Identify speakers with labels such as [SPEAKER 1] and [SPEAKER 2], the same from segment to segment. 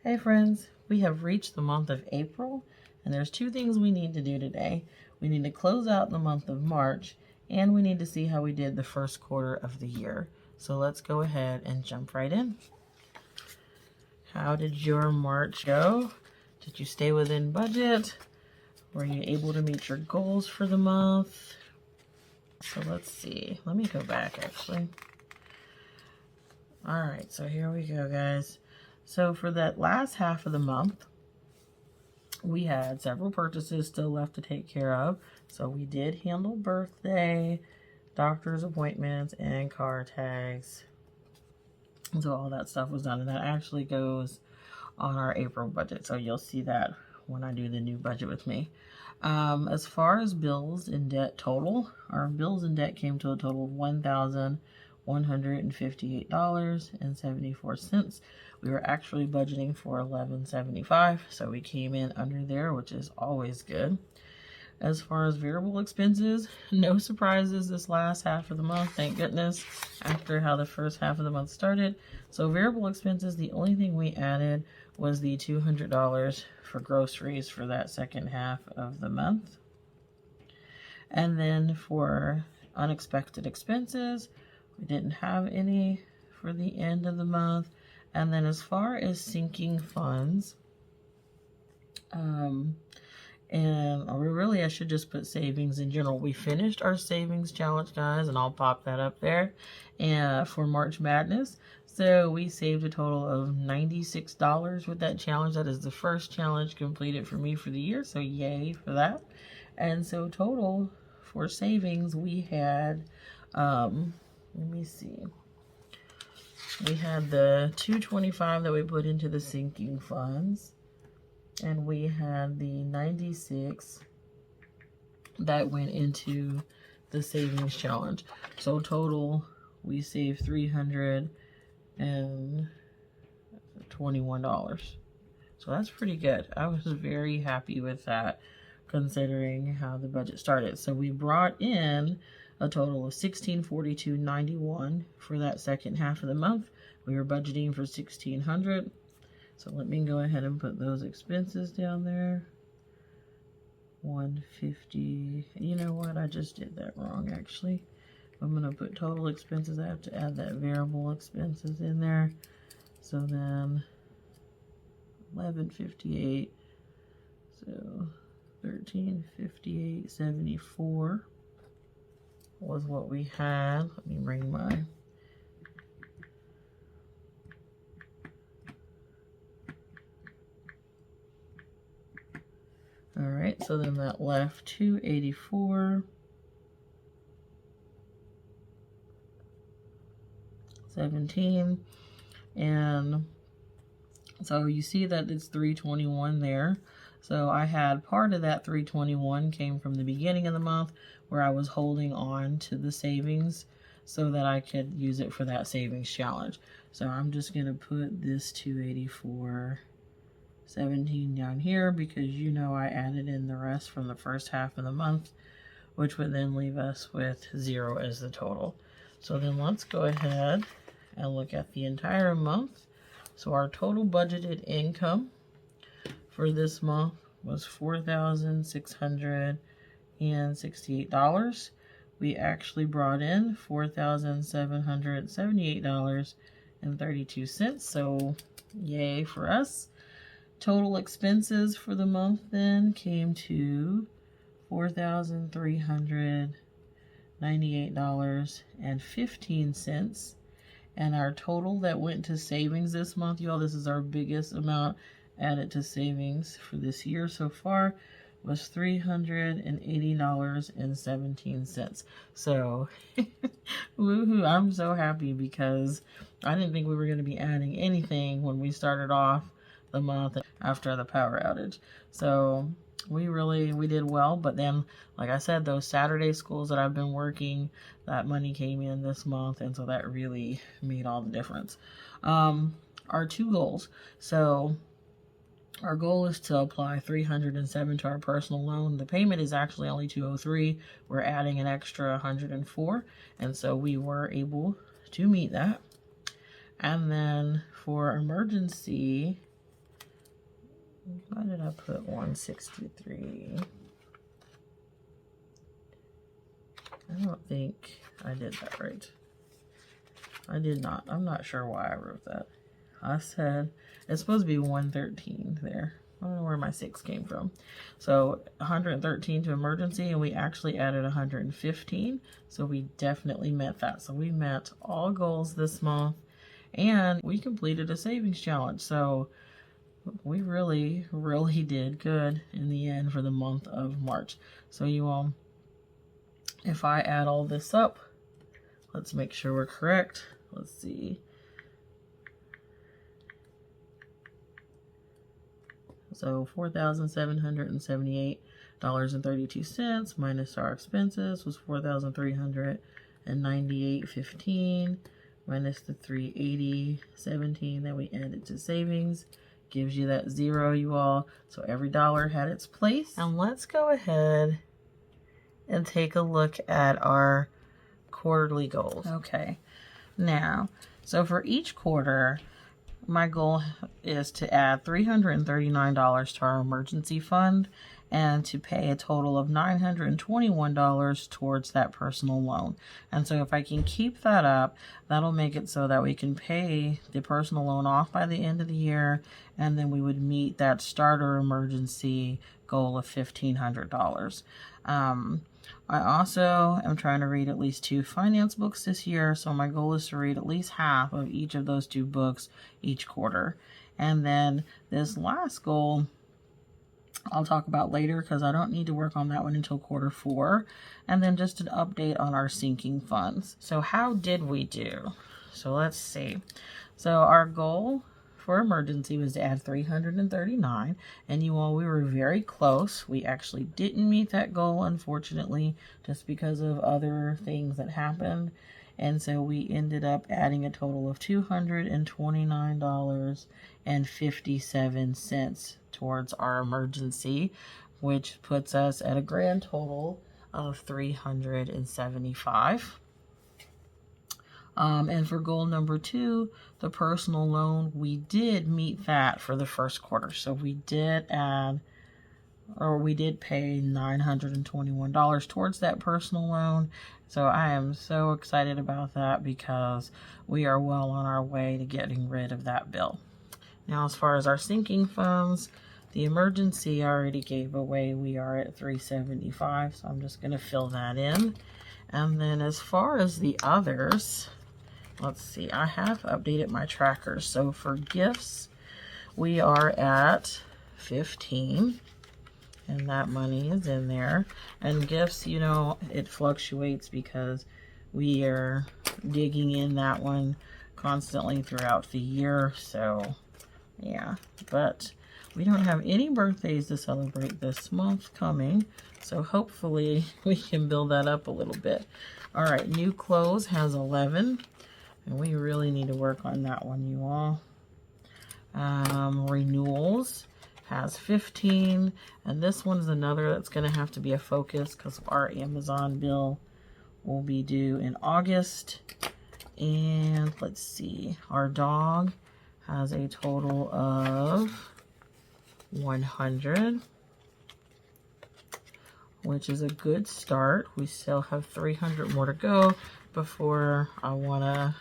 [SPEAKER 1] Hey friends, we have reached the month of April, and there's two things we need to do today. We need to close out the month of March, and we need to see how we did the first quarter of the year. So let's go ahead and jump right in. How did your March go? Did you stay within budget? Were you able to meet your goals for the month? So let's see. Let me go back actually. All right, so here we go, guys. So for that last half of the month, we had several purchases still left to take care of. So we did handle birthday, doctor's appointments, and car tags. So all that stuff was done, and that actually goes on our April budget. So you'll see that when I do the new budget with me. As far as bills and debt total, our bills and debt came to a total of $1,158.74. We were actually budgeting for $1,175, so we came in under there, which is always good. As far as variable expenses, no surprises this last half of the month, thank goodness, after how the first half of the month started. So variable expenses, the only thing we added was the $200 for groceries for that second half of the month. And then for unexpected expenses, we didn't have any for the end of the month. And then as far as sinking funds, and really I should just put savings in general. We finished our savings challenge, guys, and I'll pop that up there and for March Madness. So we saved a total of $96 with that challenge. That is the first challenge completed for me for the year, so yay for that. And so total for savings we had, let me see. We had the $225 that we put into the sinking funds, and we had the $96 that went into the savings challenge. So total, we saved $321. So that's pretty good. I was very happy with that, considering how the budget started. So we brought in a total of $1,642.91 for that second half of the month. We were budgeting for $1,600. So let me go ahead and put those expenses down there. $150. You know what? I just did that wrong, actually. I'm going to put total expenses. I have to add that variable expenses in there. So then $1,158. So $1,358.74 was what we had. Let me bring my all right, so then that left $284.17, and so you see that it's $321 there. So I had part of that $321 came from the beginning of the month, where I was holding on to the savings so that I could use it for that savings challenge. So I'm just going to put this $284.17 down here, because you know I added in the rest from the first half of the month, which would then leave us with 0 as the total. So then let's go ahead and look at the entire month. So our total budgeted income for this month was $4,668. We actually brought in $4,778.32. So yay for us. Total expenses for the month then came to $4,398.15. And our total that went to savings this month, y'all, this is our biggest amount added to savings for this year so far, was $380.17. So, woohoo, I'm so happy, because I didn't think we were going to be adding anything when we started off the month after the power outage. So we did well. But then, like I said, those Saturday schools that I've been working, that money came in this month, and so that really made all the difference. Our two goals. So our goal is to apply $307 to our personal loan. The payment is actually only $203. We're adding an extra $104, and so we were able to meet that. And then for emergency Why did I put 163? I don't think I did that right. I did not. I'm not sure why I wrote that. I said it's supposed to be 113 there. I don't know where my 6 came from. So 113 to emergency, and we actually added 115. So we definitely met that. So we met all goals this month, and we completed a savings challenge. So we really, really did good in the end for the month of March. So you all, if I add all this up, let's make sure we're correct. Let's see. So $4,778.32 minus our expenses was $4,398.15 minus the $380.17 that we added to savings. Gives you that 0, you all. So every dollar had its place. And let's go ahead and take a look at our quarterly goals. Okay. Now, so for each quarter, my goal is to add $339 to our emergency fund and to pay a total of $921 towards that personal loan. And so if I can keep that up, that'll make it so that we can pay the personal loan off by the end of the year, and then we would meet that starter emergency goal of $1,500. I also am trying to read at least 2 finance books this year, so my goal is to read at least half of each of those 2 books each quarter. And then this last goal I'll talk about later because I don't need to work on that one until quarter 4. And then just an update on our sinking funds. So how did we do? So let's see. So our goal for emergency was to add 339, and you all, we were very close. We actually didn't meet that goal, unfortunately, just because of other things that happened. And so we ended up adding a total of $229.57 towards our emergency, which puts us at a grand total of $375. And for goal number 2, the personal loan, we did meet that for the first quarter. So we did add, or we did pay $921 towards that personal loan. So I am so excited about that because we are well on our way to getting rid of that bill. Now, as far as our sinking funds, the emergency I already gave away. We are at $375, so I'm just going to fill that in. And then as far as the others, let's see, I have updated my trackers. So for gifts, we are at 15, and that money is in there. And gifts, you know, it fluctuates because we are digging in that one constantly throughout the year. So yeah, but we don't have any birthdays to celebrate this month coming, so hopefully we can build that up a little bit. All right, new clothes has 11, and we really need to work on that one, you all. Renewals has 15, and this one's another that's going to have to be a focus because our Amazon bill will be due in August. And let's see, our dog has a total of 100, which is a good start. We still have 300 more to go before I want to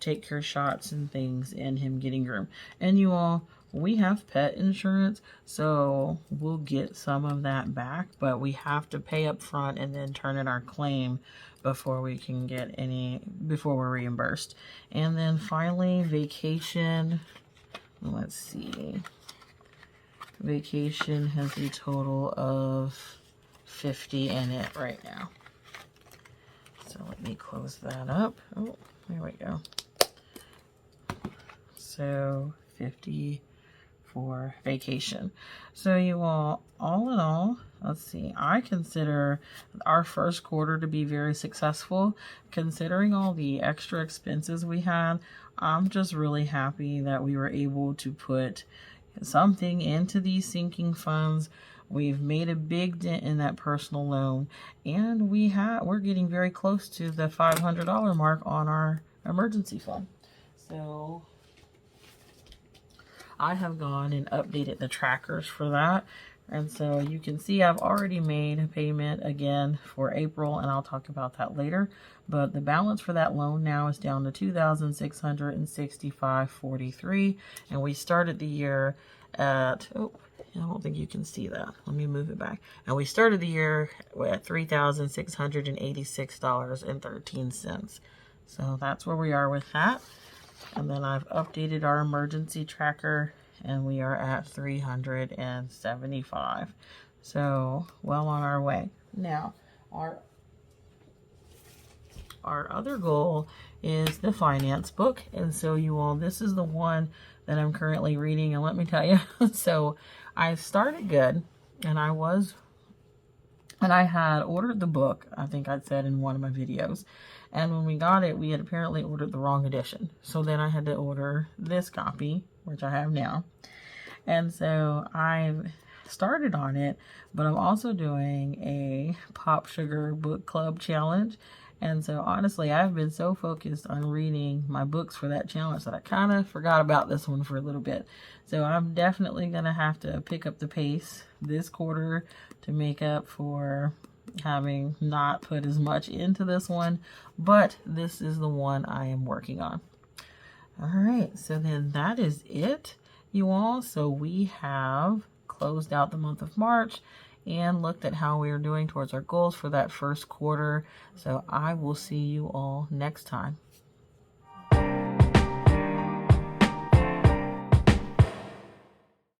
[SPEAKER 1] take care of shots and things and him getting groomed. And you all, we have pet insurance, so we'll get some of that back, but we have to pay up front and then turn in our claim before we can get any, before we're reimbursed. And then finally, vacation. Let's see. Vacation has a total of 50 in it right now. So let me close that up. Oh, there we go. So 50 for vacation. So you all in all, let's see, I consider our first quarter to be very successful. Considering all the extra expenses we had, I'm just really happy that we were able to put something into these sinking funds. We've made a big dent in that personal loan, and we're getting very close to the $500 mark on our emergency fund. So I have gone and updated the trackers for that. And so you can see I've already made a payment again for April, and I'll talk about that later. But the balance for that loan now is down to $2,665.43. And we started the year at, oh, I don't think you can see that. Let me move it back. And we started the year at $3,686.13. So that's where we are with that. And then I've updated our emergency tracker, and we are at 375. So well on our way. Now, our other goal is the finance book. And so you all, this is the one that I'm currently reading. And let me tell you, so I started good, and I had ordered the book, I think I'd said in one of my videos. And when we got it, we had apparently ordered the wrong edition. So then I had to order this copy, which I have now. And so I've started on it, but I'm also doing a Pop Sugar Book Club challenge. And so honestly, I've been so focused on reading my books for that challenge that I kind of forgot about this one for a little bit. So I'm definitely going to have to pick up the pace this quarter to make up for having not put as much into this one. But this is the one I am working on. All right, so then that is it, you all. So we have closed out the month of March and looked at how we are doing towards our goals for that first quarter. So I will see you all next time.